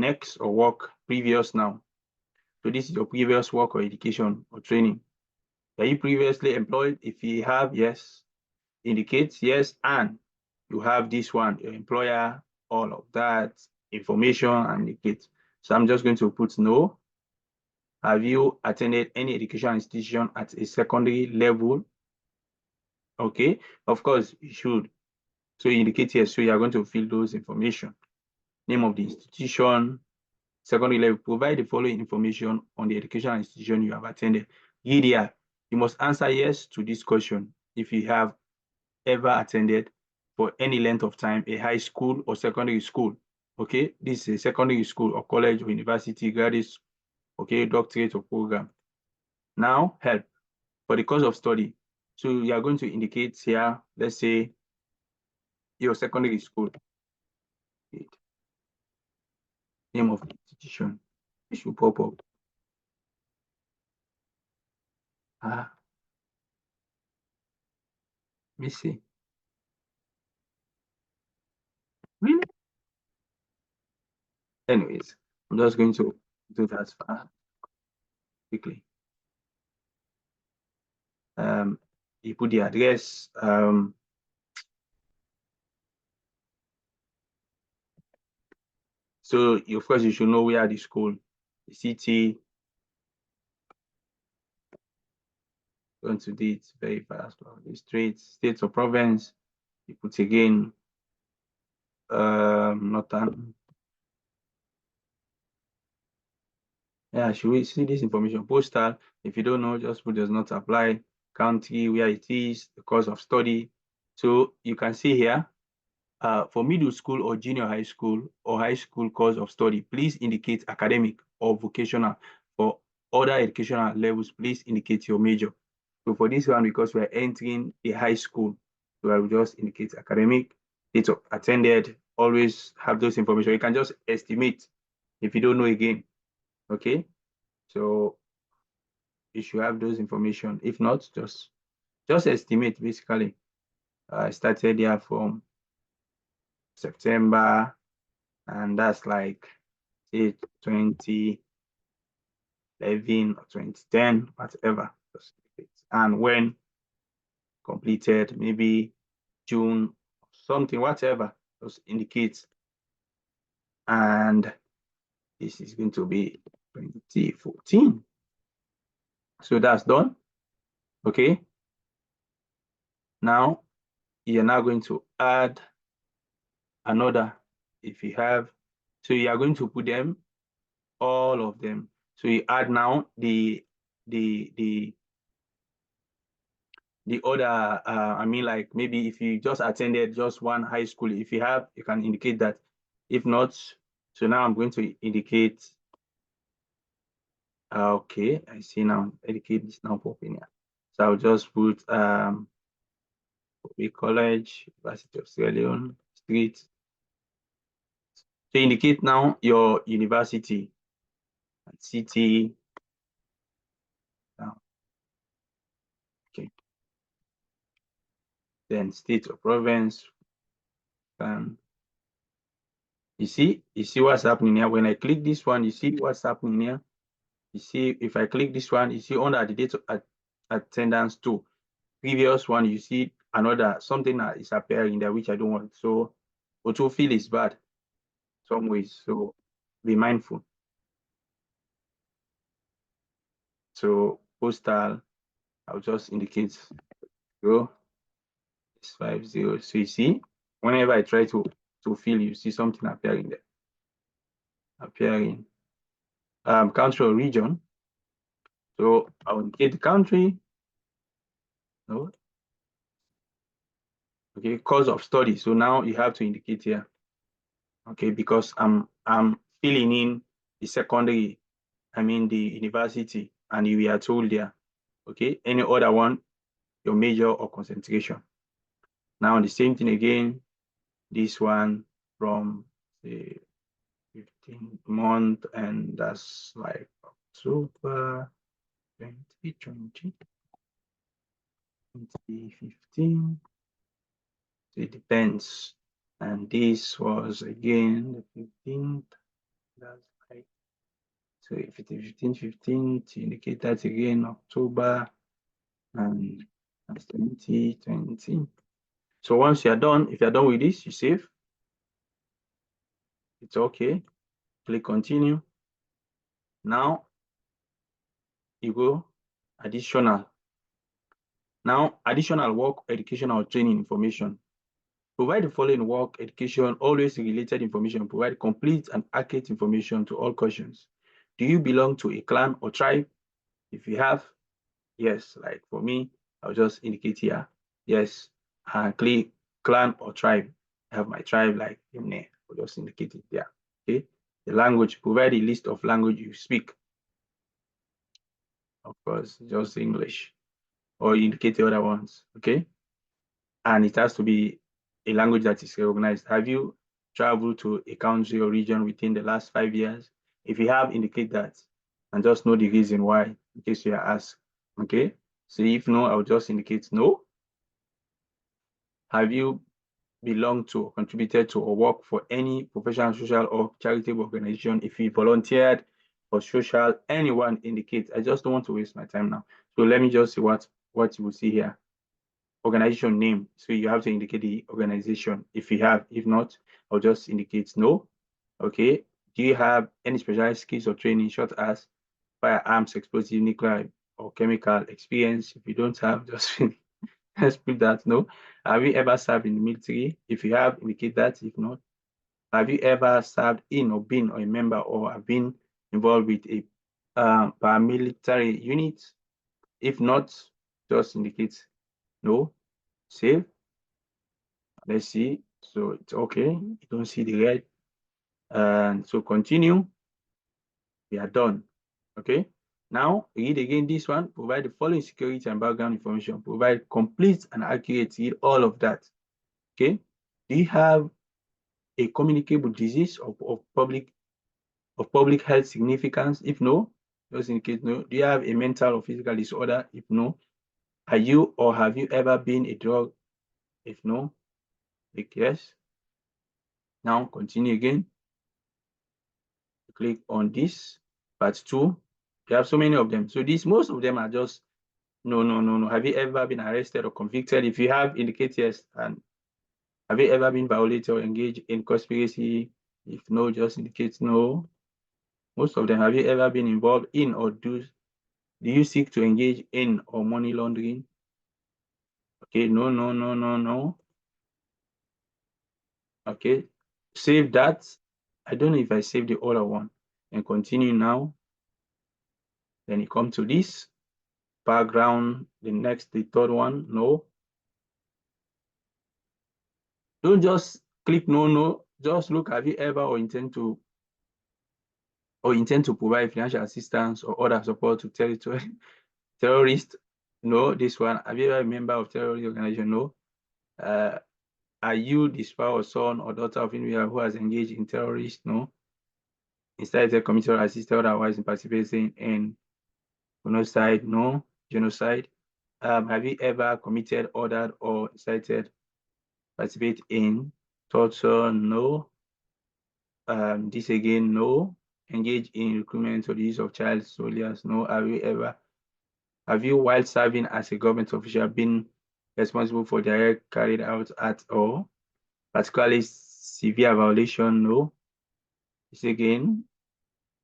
next or work previous now. So this is your previous work or education or training. Are you previously employed? If you have, yes, indicates yes, and you have this one, your employer, all of that information and indicate. So I'm just going to put no. Have you attended any educational institution at a secondary level? Okay, of course you should. So you indicate yes, so you are going to fill those information. Name of the institution, secondary level, provide the following information on the educational institution you have attended. Here, you must answer yes to this question if you have ever attended for any length of time a high school or secondary school. Okay, this is a secondary school or college or university, graduate, okay, doctorate or program. Now, help for the course of study. So you are going to indicate here, let's say your secondary school. Name of the institution. It should pop up. Let me see. Really? Anyways, I'm just going to do that quickly. You put the address. So of course you should know where the school, the city. Going to do it very fast. The states or province. You put again northern. Yeah, should we see this information? Postal. If you don't know, just put does not apply. Country, where it is, the course of study. So you can see here, for middle school or junior high school or high school course of study, please indicate academic or vocational. For other educational levels, please indicate your major. So for this one, because we're entering a high school, so I will just indicate academic, date of attended, always have those information. You can just estimate if you don't know again, okay? So you should have those information. If not, just estimate basically. I started here from September, and that's like say 2011 or 2010, whatever. And when completed, maybe June, something, whatever, just indicates. And this is going to be 2014. So that's done. Okay. Now you're now going to add another if you have. So you are going to put them, all of them. So you add now the other, I mean, like maybe if you just attended just one high school, if you have, you can indicate that. If not, so now I'm going to indicate, okay, I see now, indicate this now popping here. So I'll just put College, University of Sierra Leone, Street. So indicate now your university and city. Okay. Then state or province. You see what's happening here. When I click this one, you see what's happening here. You see, if I click this one, you see under the date of attendance to previous one, you see another something that is appearing there, which I don't want. So autofill is bad some ways. So be mindful. So postal, I'll just indicate go. It's 50. So you see, whenever I try to fill, you see something appearing there. Appearing. Country or region. So I'll indicate the country. No. Okay, course of study. So now you have to indicate here. Okay, because I'm filling in the secondary, I mean the university, and you are told there. Okay, any other one, your major or concentration. Now the same thing again. This one from the 15th month, and that's like October 2020, 2015. So it depends. And this was again the 15th, That's like, so if it is 15, to indicate that again, October and 2020. So once you're done, if you're done with this, you save. It's okay. Click continue. Now you go additional. Now, additional work, educational training information. Provide the following work, education, always related information. Provide complete and accurate information to all questions. Do you belong to a clan or tribe? If you have, yes, like for me, I'll just indicate here, yes, and click clan or tribe. I have my tribe like in there. I'll just indicate it there. Okay. The language, provide a list of language you speak. Of course, just English, or indicate the other ones. Okay. And it has to be a language that is recognized. Have you traveled to a country or region within the last 5 years? If you have, indicate that and just know the reason why in case you are asked. Okay. So if no, I'll just indicate no. Have you belonged to or contributed to or worked for any professional, social, or charitable organization? If you volunteered for social, anyone indicate. I just don't want to waste my time now. So let me just see what you will see here. Organization name. So you have to indicate the organization if you have. If not, I'll just indicate no. Okay. Do you have any specialized skills or training, short as firearms, explosive, nuclear, or chemical experience? If you don't have, just let's put that no. Have you ever served in the military? If you have, indicate that. If not, have you ever served in or been or a member or have been involved with a paramilitary unit? If not, just indicate no. Save. Let's see. So it's okay. You don't see the red. And so continue. We are done. Okay. Now read again this one. Provide the following security and background information. Provide complete and accurate. Read all of that. Okay. Do you have a communicable disease of public health significance? If no, just in case no. Do you have a mental or physical disorder? If no. Are you or have you ever been a drug? If no, click yes. Now continue again. Click on this part 2. You have so many of them. So most of them are just no, no, no, no. Have you ever been arrested or convicted? If you have, indicate yes. And have you ever been violated or engaged in conspiracy? If no, just indicate no. Most of them, have you ever been involved in or do you seek to engage in or money laundering? Okay, no, no, no, no, no. Okay, save that. I don't know if I saved the other one. And continue now. Then you come to this background, the third one, no. Don't just click no, no. Just look, have you ever or intend to provide financial assistance or other support to terrorists? No. This one, have you ever a member of terrorist organization? No. Are you the spouse or son or daughter of individual who has engaged in terrorist? No. Incited, committed, or assisted otherwise in participating in genocide? No. Genocide. Have you ever committed, ordered, or incited, participate in torture? No. This again, no. Engage in recruitment or the use of child soldiers? No. Have you, while serving as a government official, been responsible for direct carried out at all, particularly severe violation? No. This again,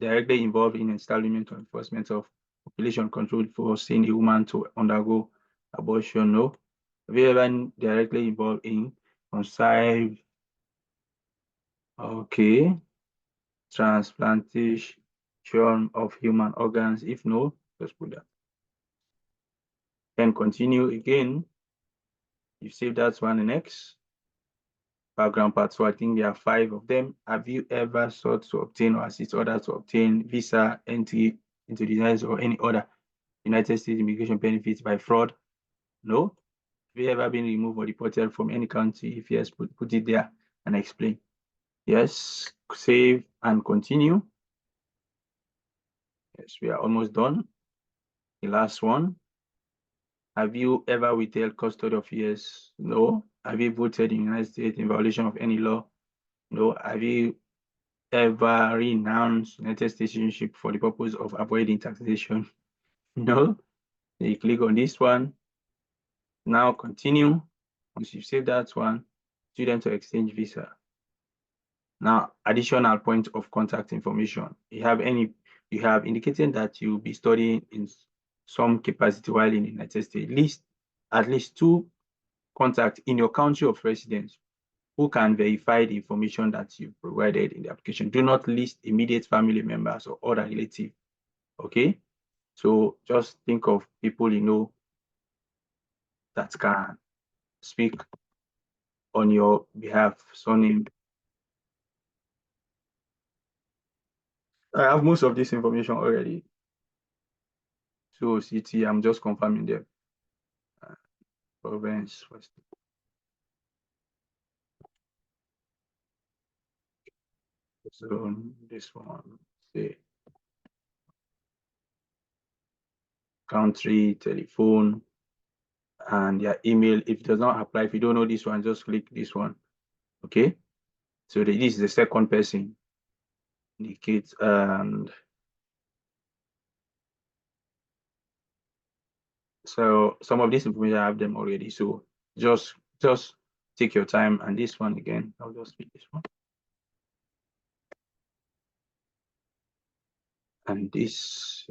directly involved in establishment or enforcement of population control, forcing a woman to undergo abortion? No. Have you ever been directly involved in conceived, okay, transplantation of human organs? If no, just put that. Then continue again. You save that one next. Background part. So I think there are 5 of them. Have you ever sought to obtain or assist others to obtain visa, entry into the United States or any other United States immigration benefits by fraud? No. Have you ever been removed or deported from any country? If yes, put it there and explain. Yes. Save and continue. Yes, we are almost done. The last one. Have you ever withheld custody of years? No. Have you voted in the United States in violation of any law? No. Have you ever renounce United States citizenship for the purpose of avoiding taxation? No. You click on this one. Now continue. Once you save that one, student to exchange visa. Now, additional point of contact information. You have indicated that you'll be studying in some capacity while in the United States. List at least 2 contacts in your country of residence who can verify the information that you provided in the application. Do not list immediate family members or other relatives. Okay? So just think of people you know that can speak on your behalf. Surname. I have most of this information already. So city, I'm just confirming them. Province, West. So this one, say country, telephone, and your email. If it does not apply, if you don't know this one, just click this one. Okay. So this is the second person. Indicate and so some of this information I have them already. So just take your time. And this one again, I'll just pick this one. And this,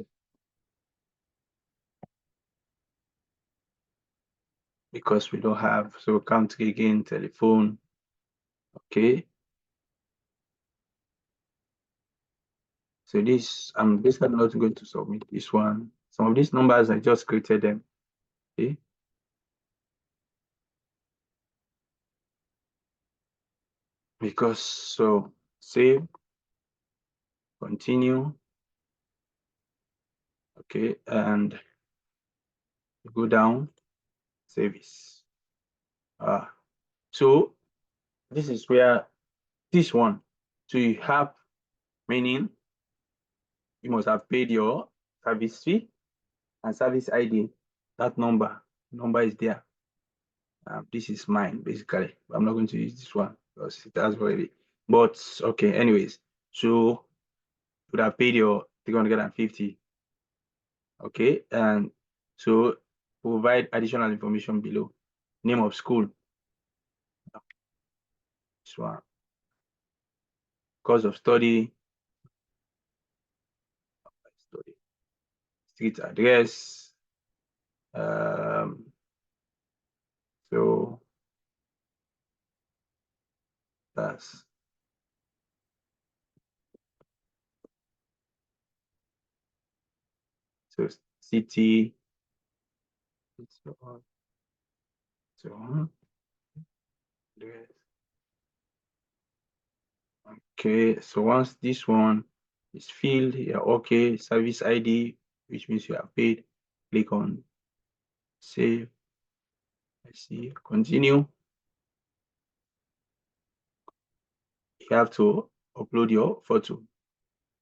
because we don't have, so country again, telephone. Okay. So this, I'm basically not going to submit this one. Some of these numbers, I just created them. Okay. Because, so save, continue. Okay. And go down, service. So this is where this one. So you have, meaning you must have paid your service fee and service ID. That number is there. This is mine, basically. I'm not going to use this one because it has already. But okay, anyways. So you would have paid your 350. Okay, and so provide additional information below. Name of school. This one. Course of study. Street address. So that's so city. So on. So on. Address. Okay, so once this one is filled, you're okay. Service ID, which means you have paid. Click on save. I see. Continue. You have to upload your photo.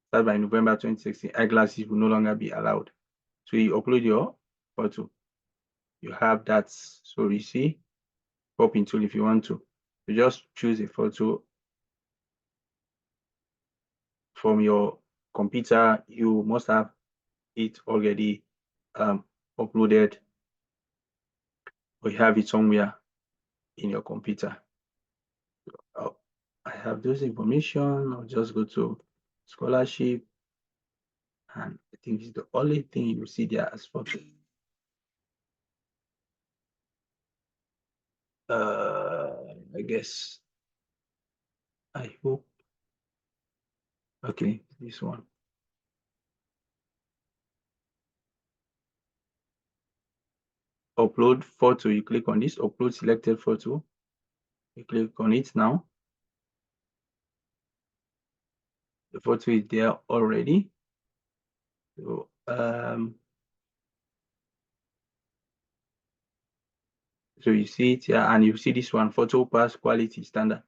Start by November 2016. Eyeglasses will no longer be allowed. So you upload your photo. You have that. So you see, popping tool if you want to. You just choose a photo from your computer. You must have it already uploaded, or you have it somewhere in your computer. Oh, I have those information. I'll just go to scholarship, and I think it's the only thing you see there as photo. I guess. I hope. Okay, this one. Upload photo. You click on this. Upload selected photo. You click on it now. The photo is there already. So so you see it here, and you see this one, photo pass quality standard.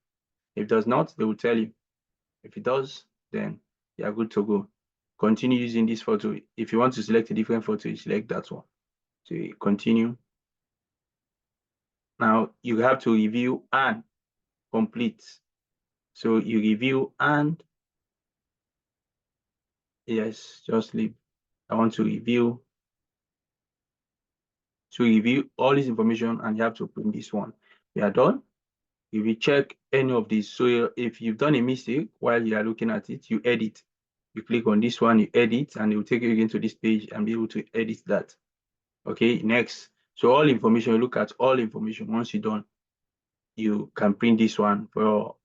If it does not, they will tell you. If it does, then you are good to go. Continue using this photo. If you want to select a different photo, you select that one. So you continue. Now you have to review and complete. So you review and Yes, just leave. I want to review. To review all this information, and you have to print this one. We are done. If you check any of these, so if you've done a mistake while you are looking at it, you edit. You click on this one, you edit, and it will take you again to this page and be able to edit that. Okay, next. So all information, you look at all information. Once you're done, you can print this one for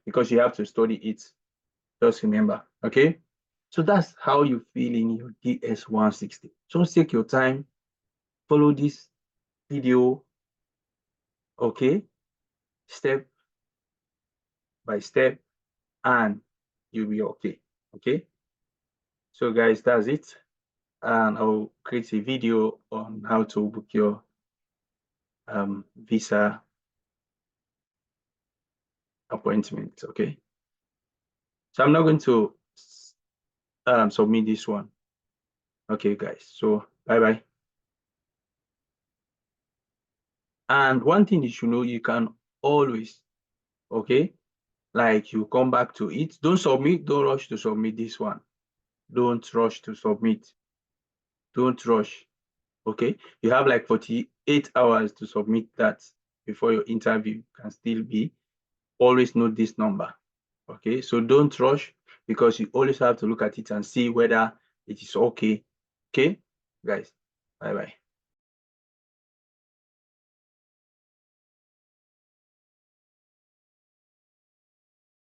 because you have to study it. Just remember, okay? So that's how you fill in your DS-160. So take your time, follow this video, okay? Step by step, and you'll be okay, okay? So guys, that's it. And I'll create a video on how to book your visa appointment, okay? So I'm not going to submit this one. Okay, guys, so bye-bye. And one thing you should know, you can always, okay, like you come back to it. Don't submit, don't rush to submit this one. Don't rush to submit. Don't rush, okay? You have like 48 hours to submit that before your interview can still be. Always note this number, okay? So don't rush, because you always have to look at it and see whether it is okay, okay? Guys, bye-bye.